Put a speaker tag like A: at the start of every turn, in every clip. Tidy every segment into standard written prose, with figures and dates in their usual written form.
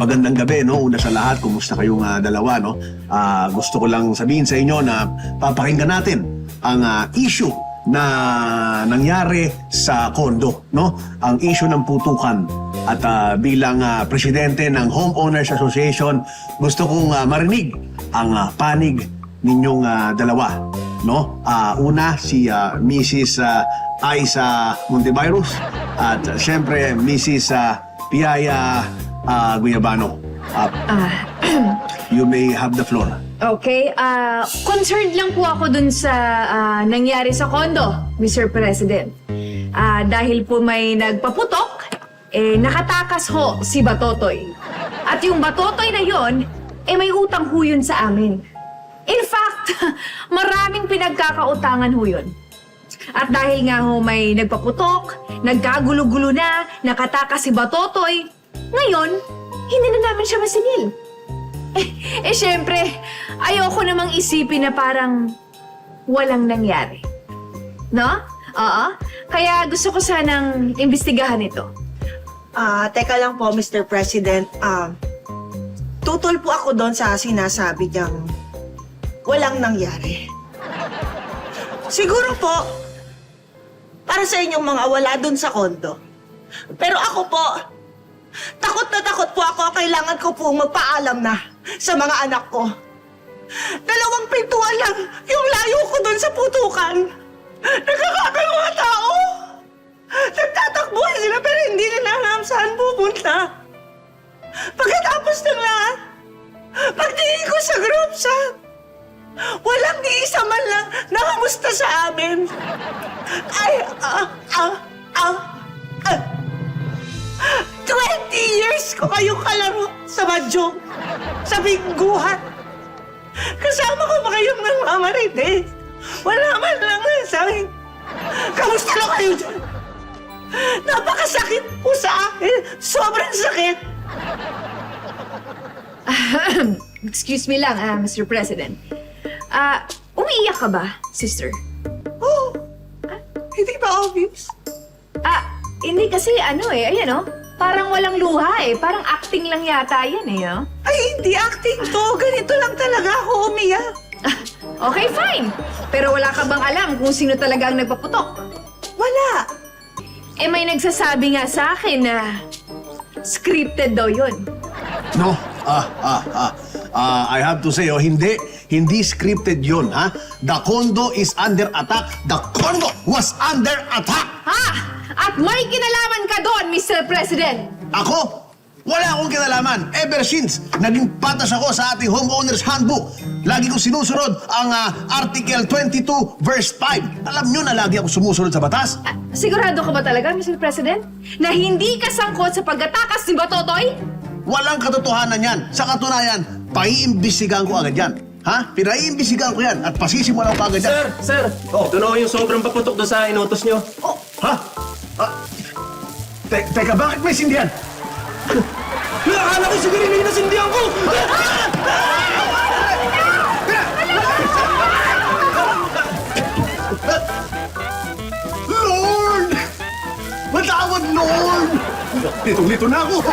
A: magandang gabi, no? Una sa lahat, kumusta kayong dalawa, no? Gusto ko lang sabihin sa inyo na papakinggan natin ang issue na nangyari sa kondo, no? Ang issue ng putukan. At bilang presidente ng Homeowners Association, gusto kong marinig ang panig ninyong dalawa, no? Una, si Mrs. Aiza Montevirus at siyempre Mrs. Piaya Guyabano. You may have the floor.
B: Okay, concerned lang po ako dun sa nangyari sa kondo, Mr. President. Dahil po may nagpaputok, nakatakas ho si Batotoy. At yung Batotoy na yon, may utang ho yun sa amin. In fact, maraming pinagkakautangan ho yun. At dahil nga ho may nagpaputok, nagkagulo-gulo na, nakatakas si Batotoy, ngayon, hindi na namin siya masingil. Syempre, ayoko namang isipin na parang walang nangyari. No? Oo. Kaya gusto ko sanang imbestigahan ito.
C: Teka lang po, Mr. President. Tutol po ako doon sa sinasabi niyang walang nangyari. Siguro po, para sa inyong mga wala doon sa kondo. Pero ako po, takot na takot po ako. Kailangan ko po magpaalam na sa mga anak ko. 2 pintuan lang yung layo ko doon sa putukan. Nagkakabay mga tao. Nagtatakbuhan sila pero hindi nila alam saan pupunta. Pagkatapos ng lahat, pagtingin ko sa group chat, walang ni isa man lang nakamusta sa amin. Ay, 20 years ko kayong kalaro sa Badyong, sa Bingguhan. Kasama ko pa kayong nagmamarites. Wala man lang nasabi. Kamusta na kayo dyan? Napakasakit po sa akin. Sobrang sakit.
B: Excuse me lang, Mr. President. Umiiyak ka ba, sister?
C: Oh, hindi ba obvious?
B: Hindi kasi ayan parang walang luha parang acting lang yata yan
C: Ay, hindi acting to. Ganito lang talaga ako umiyak.
B: Okay, fine. Pero wala ka bang alam kung sino talaga ang nagpaputok?
C: Wala.
B: May nagsasabi nga sa akin na scripted daw yun.
A: No? I have to say, hindi scripted yun, ha? The condo is under attack. The condo was under attack!
B: At may kinalaman ka doon, Mr. President!
A: Ako? Wala akong kinalaman. Ever since, naging patas ako sa ating homeowner's handbook. Lagi ko sinusunod ang Article 22, verse 5. Alam nyo na lagi ako sumusunod sa batas.
B: Sigurado ka ba talaga, Mr. President, na hindi ka sangkot sa pagkatakas ni Batotoy?
A: Walang katotohanan yan. Sa katunayan, paiimbestigahan ko agad yan. Ha? Pinaiimbestigahan ko yan at pasisimulan ko agad yan.
D: Sir! Ito na yung sobrang paputok doon sa inutos nyo.
A: Oh, ha? Teka, bakit may sindihan?
D: Akala ko siguro yung nasindihan ko!
A: Lord! Matawad, Lord! Litong-lito na ako.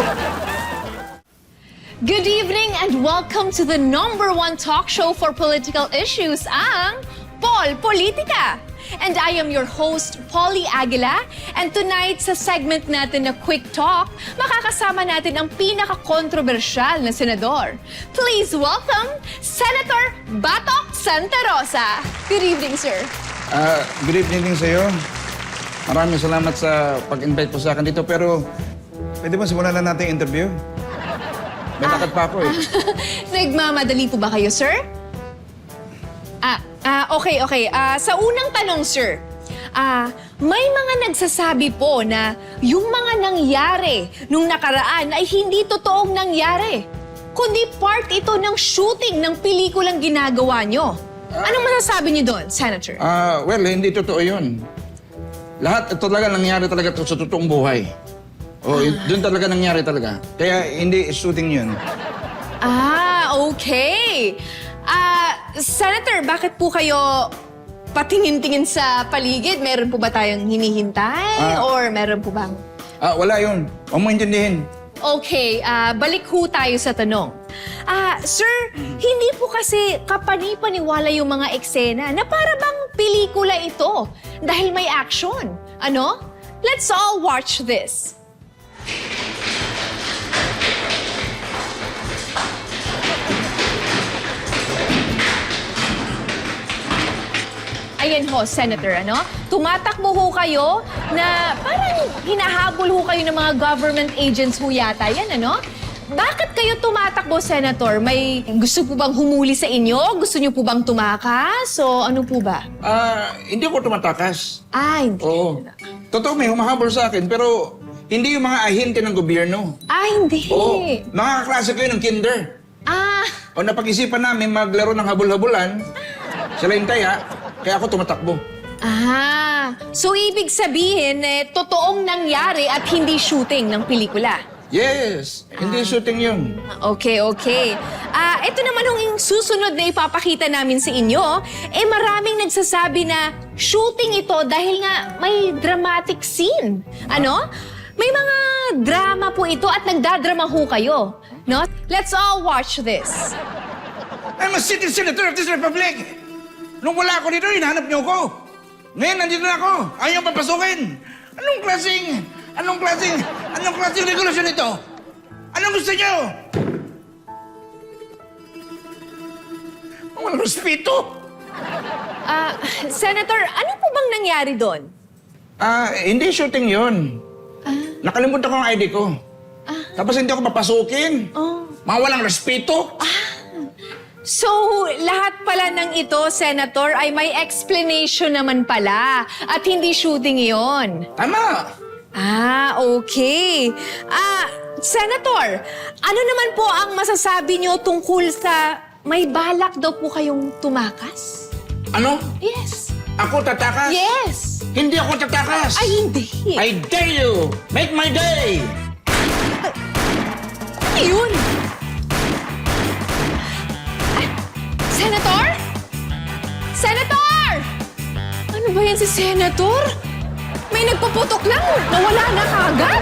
E: Good evening and welcome to the #1 talk show for political issues, ang Paul Politica. And I am your host, Polly Aguila. And tonight, sa segment natin na Quick Talk, makakasama natin ang pinaka-kontrobersyal na senador. Please welcome, Senator Batok Santa Rosa. Good evening, sir.
F: Good evening din sa iyo. Maraming salamat sa pag-invite po sa akin dito. Pero, pwede ba simulan na natin yung interview? May lakad pa ako eh.
E: Nagmamadali po ba kayo, sir? Okay. Sa unang tanong, sir, may mga nagsasabi po na yung mga nangyari nung nakaraan ay hindi totoong nangyari, kundi part ito ng shooting ng pelikulang ginagawa nyo. Anong masasabi niyo doon, Senator?
F: Well, hindi totoo yun. Lahat ito talaga nangyari talaga sa totoong buhay. Doon talaga nangyari talaga. Kaya hindi shooting yun.
E: Okay. Senator, bakit po kayo patingin-tingin sa paligid? Meron po ba tayong hinihintay? Or meron po bang...
F: Wala yun. Huwag mo intindihin.
E: Okay, balik ho tayo sa tanong. Sir, hindi po kasi kapani-paniwala yung mga eksena na para bang pelikula ito dahil may action. Ano? Let's all watch this. Ayan ho, Senator, ano? Tumatakbo ho kayo na parang hinahabol ho kayo ng mga government agents ho yata. Yan, ano? Bakit kayo tumatakbo, Senator? May gusto po bang humuli sa inyo? Gusto niyo po bang tumakas? O ano po ba?
F: Hindi ako tumatakas.
E: Hindi.
F: Oo. Totoo, may humahabol sa akin, pero hindi yung mga ahente ng gobyerno.
E: Hindi.
F: Oo. Mga kaklase kayo ng kinder. O napag-isipan namin maglaro ng habol-habulan, sila yung taya, kaya ako tumatakbo.
E: So ibig sabihin, totoong nangyari at hindi shooting ng pelikula?
F: Yes, hindi shooting yun.
E: Okay. Ito naman yung susunod na ipapakita namin sa inyo. Maraming nagsasabi na shooting ito dahil nga may dramatic scene. Ano? May mga drama po ito at nagdadrama ho kayo. No? Let's all watch this.
F: I'm a sitting senator of this republic. Nung wala ako dito, hinahanap niyo ako. Ngayon, nandito na ako. Ayaw papasukin. Anong klaseng regulasyon ito? Anong gusto niyo? Walang respeto.
E: Senator, ano po bang nangyari doon?
F: Hindi shooting yun. Nakalimutan ko ang ID ko. Tapos hindi ako papasukin. Mga walang respeto.
E: So, lahat pala ng ito, Senator, ay may explanation naman pala. At hindi shooting iyon.
F: Tama.
E: Okay. Senator, ano naman po ang masasabi niyo tungkol sa may balak daw po kayong tumakas?
F: Ano?
E: Yes.
F: Ako tatakas?
E: Yes.
F: Hindi ako tatakas.
E: Hindi.
F: I dare you! Make my day!
E: Ano yun? Senator? Senator! Ano ba yan si Senator? May nagpaputok lang. Nawala na kaagad.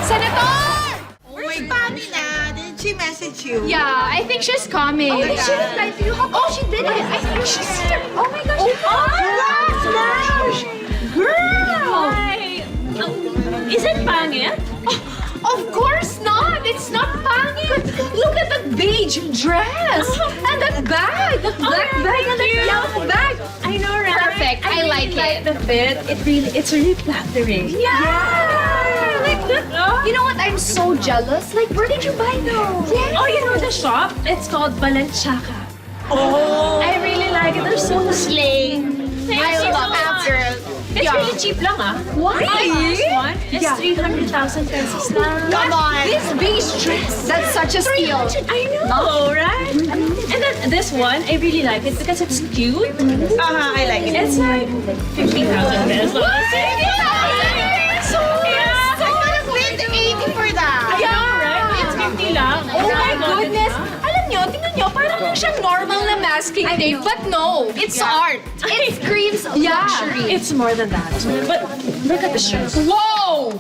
E: Senator!
C: Where's Mami na? Did she message you?
B: Yeah, I think she's coming.
E: Did she reply to you? How come she did it? I think she's here. Oh my gosh.
C: Gosh!
E: Girl!
G: Is it pangit?
E: Of course not! It's not pangit! Look at that beige dress! And that bag! That black bag and that yellow bag!
G: I know, right?
E: Perfect. I like it.
G: The fit. It's really flattering.
E: Yeah! Like, you know what? I'm so jealous. Like, where did you buy those? Yes.
G: Oh, you know the shop? It's called Balenciaga. Oh! I really like it. They're so slay.
E: I love it, girl.
G: It's really cheap lang, ah.
E: Why?
G: This one is 300,000 pesos lang.
C: Come on!
E: This beige dress. That's such a steal.
G: I know, right? And then this one, I really like it because it's cute.
C: I like it.
G: It's like 50,000 pesos.
E: So,
C: I could have paid 80 for that.
G: I know, right? It's 50 lang.
E: oh my goodness! Alam nyo, tingnan nyo, parang siyang normal na masking tape, but no, it's art. It screams luxury.
G: It's more than that. But look at the shoes.
E: Whoa!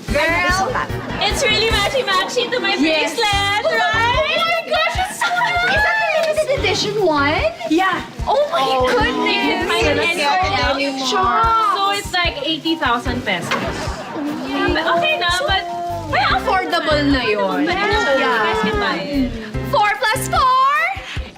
E: Girl!
G: It's really matchy-matchy to my bracelet, right?
E: Oh my gosh, it's so nice! Is that the limited edition one?
G: Yeah.
E: Oh my goodness!
G: You can find it anywhere else.
E: Shop.
G: So it's like 80,000 pesos. Yeah, but okay na, but
E: May affordable na yun.
G: you guys can buy it.
E: 4 plus 4?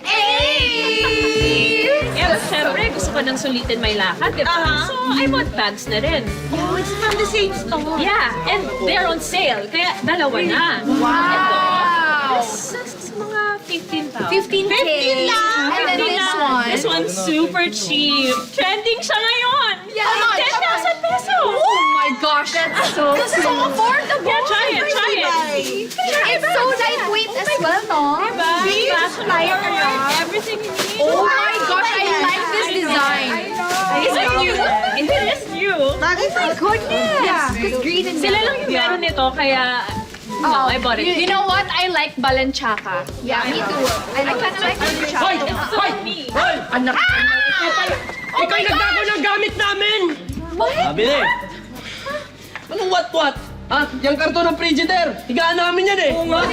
E: 8!
G: Yeah, but syempre, gusto ko nang sulitin may lakad, di ba? So, I bought bags na rin.
C: Oh, it's from the same store.
G: Yeah, and they're on sale, kaya dalawa na.
E: Wow!
G: This is mga 15,000.
E: 15K.
C: 15 lang.
E: And then this one.
G: This one's super cheap. Trending siya ngayon.
E: Yeah.
G: 10,000 pesos.
E: Oh my gosh, that's so affordable.
G: Yeah, try it, try it.
E: It's so lightweight as well, no?
G: Diba? Fashion, everything you need.
E: Oh my gosh, I like this design.
G: Is it new? It is new.
E: Goodness. Yeah. Green and
G: Sila lang yung meron nito, kaya I bought it.
B: You know what? I like Balenciaga.
E: Yeah, me too. I like Balenciaga.
D: Hoy!
G: It's so me.
D: Hoy! Anak! Ikaw yung nagbago ng gamit namin!
E: What?
D: Sabi na eh. Anong what-what? Ha? Yung karton ng Frigidaire. Higaan namin yan eh.
G: Oo nga!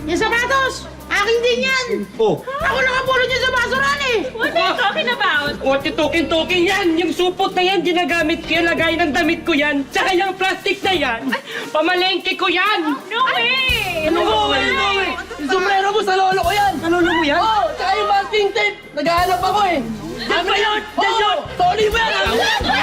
G: Yung sapatos! Akin din yan!
D: Oh.
G: Ako nakapulot yung sa basuran eh! What are you talking about?
D: What you talking yan? Yung supot na yan, ginagamit ko yan, lagay ng damit ko yan. Tsaka yung plastic na yan, pamalengke ko yan.
G: No way!
D: Ano ko? No way! Yung sombrero mo sa lolo ko yan. Sa lolo mo yan? Oo, tsaka yung masking tape. Naghahanap ako eh. Yan ba yun? Yan yun! Tony mo yan!